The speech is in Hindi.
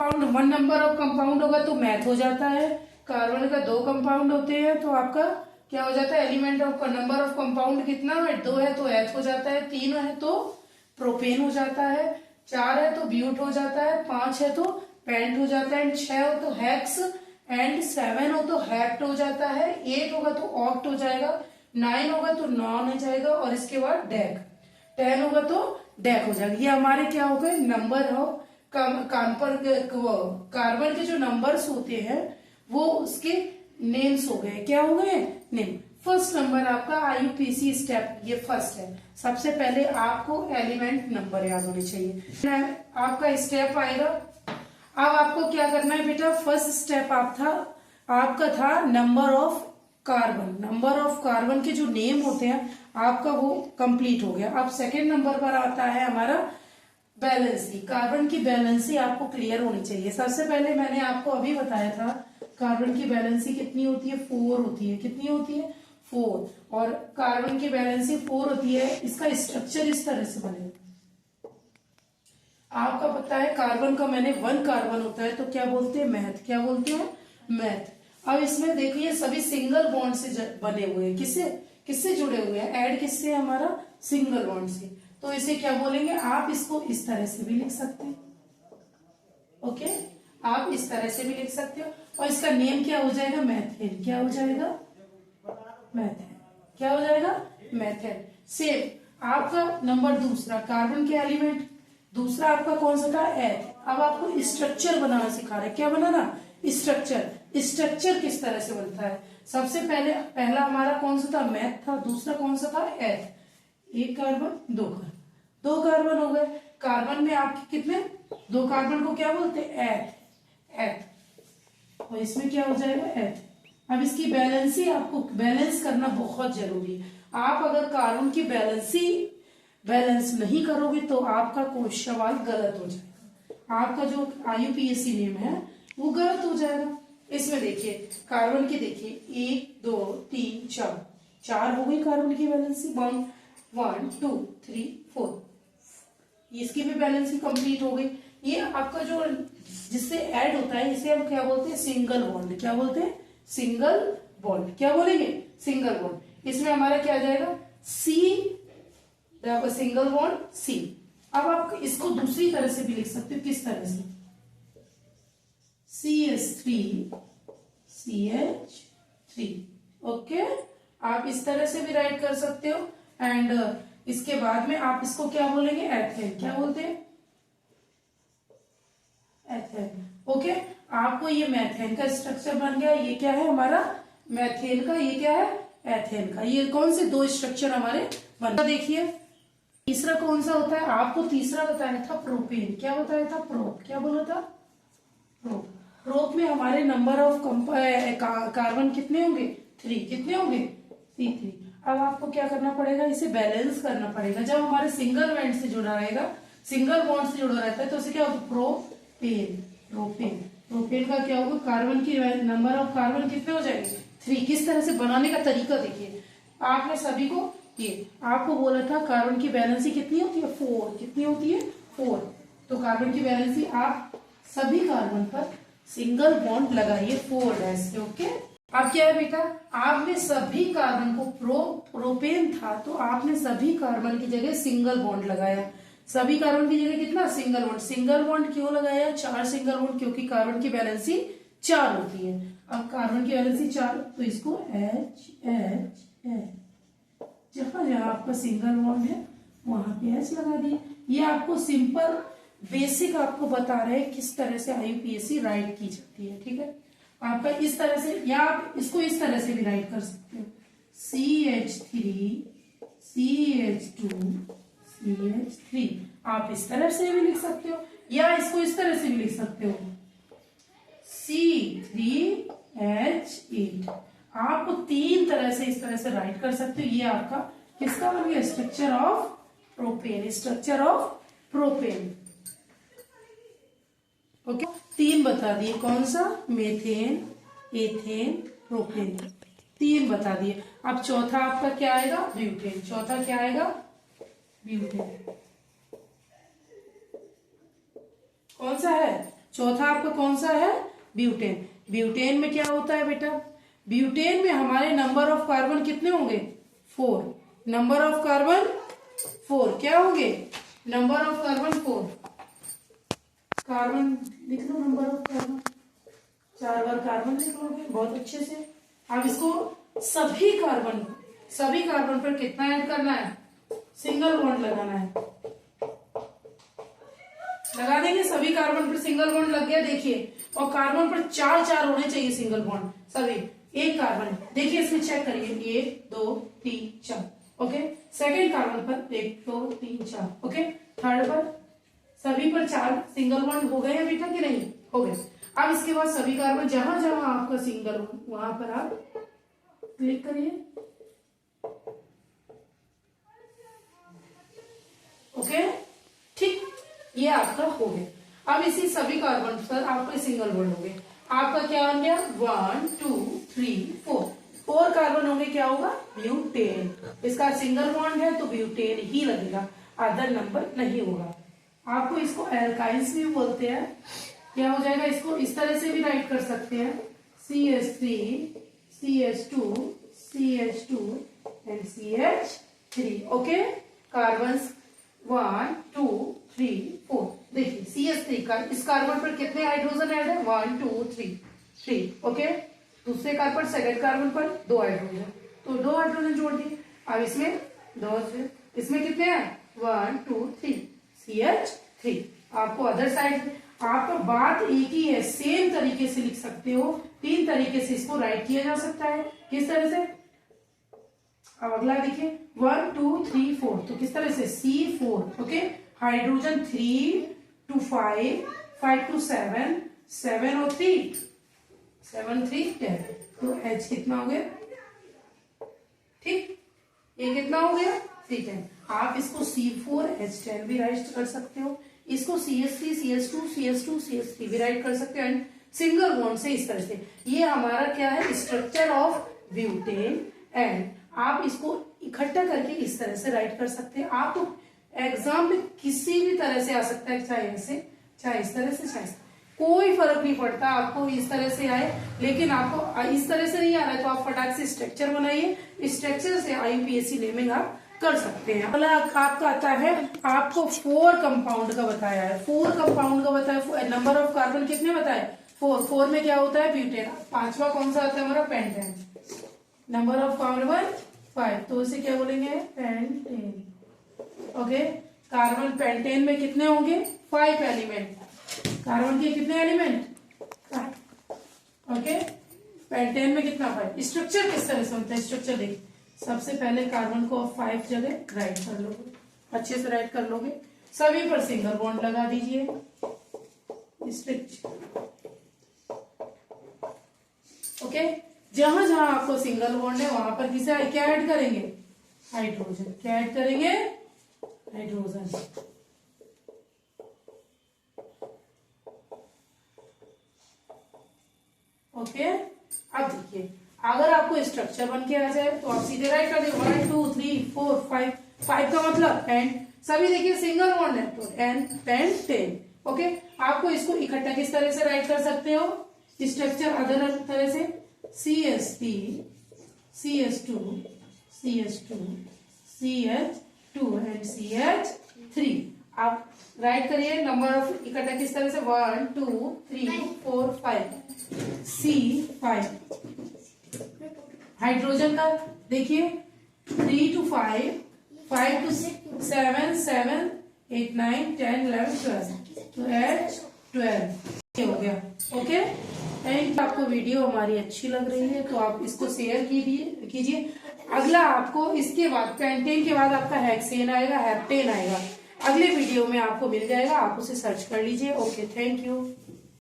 Compound, one number of compound होगा तो मैथ हो जाता है। कार्बन का दो कंपाउंड होते हैं तो आपका क्या हो जाता है, element of number of compound कितना है, दो है तो एथ हो जाता है, तीन है तो प्रोपेन हो जाता है, चार है तो ब्यूट हो जाता है, पांच है तो पेंट हो जाता है, छह हो तो हेक्स, एंड सेवन हो तो हेक्ट हो जाता है, एट होगा तो ऑक्ट हो जाएगा, नाइन होगा तो नॉन हो जाएगा, और इसके बाद डेक, 10 होगा तो डेक हो जाएगा। ये हमारे क्या हो गए, नंबर ऑफ कार्बन के जो नंबर्स होते हैं वो उसके नेम्स हो गए, क्या हो गए, नेम। फर्स्ट नंबर आपका आईयूपीएसी स्टेप, ये फर्स्ट है। सबसे पहले आपको एलिमेंट नंबर याद होने चाहिए। आपका स्टेप आएगा, अब आपको क्या करना है बेटा, फर्स्ट स्टेप आपका था number of carbon, number of carbon के जो नेम होते हैं आपका वो कंप्लीट हो गया। अब सेकेंड नंबर पर आता है हमारा बैलेंसी, कार्बन की बैलेंसी आपको क्लियर होनी चाहिए। सबसे पहले मैंने आपको अभी बताया था कार्बन की बैलेंसी कितनी होती है, 4 होती है, कितनी होती है, 4, और कार्बन की बैलेंसी 4 होती है। इसका स्ट्रक्चर इस तरह से बनेगा, आपका पता है कार्बन का, मैंने 1 कार्बन होता है तो क्या बोलते हैं, मैथ, क्या बोलते हैं, मैथ। अब इसमें देखिए सभी सिंगल बॉन्ड से बने हुए हैं, किससे किससे जुड़े हुए हैं, ऐड किससे, हमारा सिंगल बॉन्ड से, तो इसे क्या बोलेंगे, आप इसको इस तरह से भी लिख सकते हैं, ओके, आप इस तरह से भी लिख सकते हो, और इसका नेम क्या हो जाएगा, मैथेन, क्या हो जाएगा, मैथेन, क्या हो जाएगा, मैथेन। सेम आपका नंबर दूसरा, कार्बन के एलिमेंट दूसरा आपका कौन सा था, एथ। अब आपको स्ट्रक्चर बनाना सिखा रहे हैं, क्या बनाना, स्ट्रक्चर। स्ट्रक्चर किस तरह से बनता है, सबसे पहले पहला हमारा कौन सा था, मैथ था, दूसरा कौन सा था, एथ। एक कार्बन, दो कार्बन, दो कार्बन हो गए। कार्बन में आपके कितने, दो कार्बन को क्या बोलते हैं, एथ, एथ, और इसमें क्या हो जाएगा, एथ। अब इसकी बैलेंसी आपको बैलेंस करना बहुत जरूरी है। आप अगर कार्बन की बैलेंस नहीं करोगे तो आपका कोई सवाल गलत हो जाएगा, आपका जो आईयूपीएसी नेम है वो गलत हो जाएगा। इसमें देखिए कार्बन की, देखिए 1 2 3 4, 4 हो गई कार्बन की बैलेंसी, 1 2 3 4, इसकी भी बैलेंसी कंप्लीट हो गई। ये आपका जो जिससे ऐड होता है इसे हम क्या बोलते हैं, सिंगल बॉन्ड, क्या बोलते हैं, सिंगल बॉन्ड, क्या बोलेंगे, सिंगल बॉन्ड। इसमें हमारा क्या आ जाएगा, सी, सिंगल बॉन्ड सी। अब आप इसको दूसरी तरह से भी लिख सकते हो, किस तरह से, CH3 CH3, ओके, आप इस तरह से भी राइट कर सकते हो। एंड इसके बाद में आप इसको क्या बोलेंगे, एथेन, क्या बोलते हैं, एथेन, ओके। आपको ये मैथेन का स्ट्रक्चर बन गया, ये क्या है हमारा मैथेन का, ये क्या है एथेन का। ये कौन से दो स्ट्रक्चर हमारे बन, देखिए तीसरा कौन सा होता है, आपको तीसरा बताया था प्रोपेन, क्या बताया था, प्रोप, क्या बोला था, प्रोप। प्रोप में हमारे नंबर ऑफ कार्बन कितने होंगे, 3, कितने होंगे, 3। अब आपको क्या करना पड़ेगा, इसे बैलेंस करना पड़ेगा। जब हमारे सिंगल बॉन्ड से जुड़ा रहेगा, सिंगल बॉन्ड से जुड़ा रहता है तो उसे क्या होगा, प्रोपेन, प्रोपेन। प्रोपेन का क्या होगा, कार्बन की नंबर ऑफ कार्बन कितने हो जाएंगे, 3। किस तरह से बनाने का तरीका देखिए, आपने सभी को, ये आपको बोला था कार्बन की बैलेंसी कितनी होती है, 4, कितनी होती है, 4। तो कार्बन की बैलेंसी आप सभी कार्बन पर सिंगल बॉन्ड लगाइए 4 डैश से, ओके। अब क्या है बेटा, आपने सभी कार्बन को, प्रोपेन था तो आपने सभी कार्बन की जगह सिंगल बॉन्ड लगाया, सभी कार्बन की जगह कितना, सिंगल बॉन्ड। सिंगल बॉन्ड क्यों लगाया, 4 सिंगल बॉन्ड, क्योंकि कार्बन की बैलेंसी 4 होती है। अब कार्बन की बैलेंसी 4, तो इसको H H H, जहां जहां आपका सिंगल बॉन्ड है वहां पे H लगा दिए। ये आपको सिंपल बेसिक आपको बता रहे हैं किस तरह से आईयूपीएसी राइट की जाती है, ठीक है। आपका इस तरह से, या आप इसको इस तरह से भी राइट कर सकते हो, CH3 CH2 CH3, आप इस तरह से भी लिख सकते हो, या इसको इस तरह से भी लिख सकते हो, C3H8। आप 3 तरह से इस तरह से राइट कर सकते हो। ये आपका किसका बन गया, structure of propane, structure of propane, okay. 3 बता दिए, कौन सा, मेथेन, एथेन, प्रोपेन, 3 बता दिए। अब चौथा आपका क्या आएगा, ब्यूटेन। चौथा क्या आएगा, ब्यूटेन। कौन सा है, चौथा आपका कौन सा है, ब्यूटेन। ब्यूटेन में क्या होता है बेटा, ब्यूटेन में हमारे नंबर ऑफ कार्बन कितने होंगे, 4। नंबर ऑफ कार्बन 4, क्या होंगे, नंबर ऑफ कार्बन 4। कार्बन लिख लो, नंबर ऑफ कार्बन, 4 बार कार्बन लिख लोगे बहुत अच्छे से। अब इसको सभी कार्बन पर कितना ऐड करना है, सिंगल बॉन्ड लगाना है। लगा देंगे, सभी कार्बन पर सिंगल बॉन्ड लग गया देखिए, और कार्बन पर 4 होने चाहिए सिंगल बॉन्ड सभी। एक कार्बन देखिए इसमें चेक करिए, 1 2 3 4, ओके। सेकेंड कार्बन पर 1 2 3 4, ओके। थर्ड पर सभी पर 4 सिंगल बॉन्ड हो गए हैं बेटा कि नहीं, हो गए। अब इसके बाद सभी कार्बन जहां जहां आपका सिंगल बॉन्ड, वहां पर आप क्लिक करिए, ओके, ठीक, ये आपका हो गया। अब इसी सभी कार्बन पर आपके सिंगल बॉन्ड हो गए। आपका क्या बन गया, 1 2 3 4 कार्बन होंगे, क्या होगा, ब्यूटेन। इसका सिंगल बॉन्ड है तो ब्यूटेन ही लगेगा, अदर नंबर नहीं होगा। आपको इसको एल्काइल्स भी बोलते हैं। क्या हो जाएगा, इसको इस तरह से भी राइट कर सकते हैं, CH3 CH2 CH2 and CH3, okay. Carbon 1 2 3 4, देखिए CH3 का इस कार्बन पर कितने हाइड्रोजन ऐड है, 1 2 3, ओके। दूसरे कार्बन, सेकंड कार्बन पर 2 हाइड्रोजन, तो 2 हाइड्रोजन जोड़ दिए। अब इसमें 2, इसमें कितने हैं, 1 2 3, CH3। आपको अदर साइड, आपका बात एक ही है, सेम तरीके से लिख सकते हो। 3 तरीके से इसको राइट किया जा सकता है, किस तरह से। अब अगला देखिए, 1 2 3 4, तो किस तरह से, C4, okay. Hydrogen 3 to 5, 5 to 7, 7 और 3, 7 3 10, तो H कितना हो गया, ठीक, ये कितना हो गया, C10। आप इसको C4H10 भी राइट कर सकते हो, इसको CH3 CH2 CH2 CH3 भी राइट कर सकते हो, एंड सिंगल बॉन्ड से इस तरह से। ये हमारा क्या है, स्ट्रक्चर ऑफ ब्यूटेन, एंड आप इसको इकट्ठा करके इस तरह से राइट कर सकते हैं। आप एग्जाम में किसी भी तरह से आ सकता है, चाहे ऐसे, चाहे इस तरह से, चाहे कोई फर्क नहीं पड़ता, आपको इस तरह से आए। लेकिन आपको इस तरह से नहीं आ रहा है तो आप फटाक से स्ट्रक्चर बनाइए, स्ट्रक्चर से IUPAC नेमिंग आप कर सकते हैं। अगला आपका आता है, आपको 4 कंपाउंड का बताया है, 4 कंपाउंड का बताया, नंबर ऑफ कार्बन कितने बताए, 4 में क्या होता है, ब्यूटेन। 5वां कौन सा आता है हमारा, पेंटेन। नंबर ऑफ कार्बन 5, तो उसे क्या बोलेंगे, पेंटेन, ओके। कार्बन पेंटेन में कितने होंगे, 5 एलिमेंट। कार्बन के कितने एलिमेंट, 5, ओके। पेंटेन में कितना, 5। स्ट्रक्चर किस तरह से होता है, स्ट्रक्चर देखिए, सबसे पहले कार्बन को 5 जगह राइट कर लोगे, अच्छे से राइट कर लोगे, सभी पर सिंगल बॉन्ड लगा दीजिए, ओके। जहां जहां आपको सिंगल बॉन्ड है वहां पर किसे क्या ऐड करेंगे, हाइड्रोजन। क्या ऐड करेंगे, हाइड्रोजन, ओके। अब देखिए, अगर आपको स्ट्रक्चर बन के आ जाए तो आप सीधे राइट कर दे, 1 2 3 4 5, 5 का मतलब एंड, सभी देखिए सिंगल बॉन्ड है तो एन पेंटेन, ओके। आपको इसको इकट्ठा किस तरह से राइट कर सकते हो, स्ट्रक्चर अदर तरह से, CH3 CH2 CH2 CH2 and CH3। आप राइट करिए, नंबर ऑफ इकट्ठा किस तरह से, 1 2 3 4 5, C5। हाइड्रोजन का देखिए, 3 to 5, 5 to 7, 7 8 9 10 11 12, तो H12 हो गया, ओके। एंड आपको वीडियो हमारी अच्छी लग रही है तो आप इसको शेयर कीजिए। अगला आपको इसके बाद, पेंटेन के बाद आपका हेक्सेन आएगा, हेप्टेन आएगा, अगले वीडियो में आपको मिल जाएगा, आप उसे सर्च कर लीजिए, ओके। Thank you.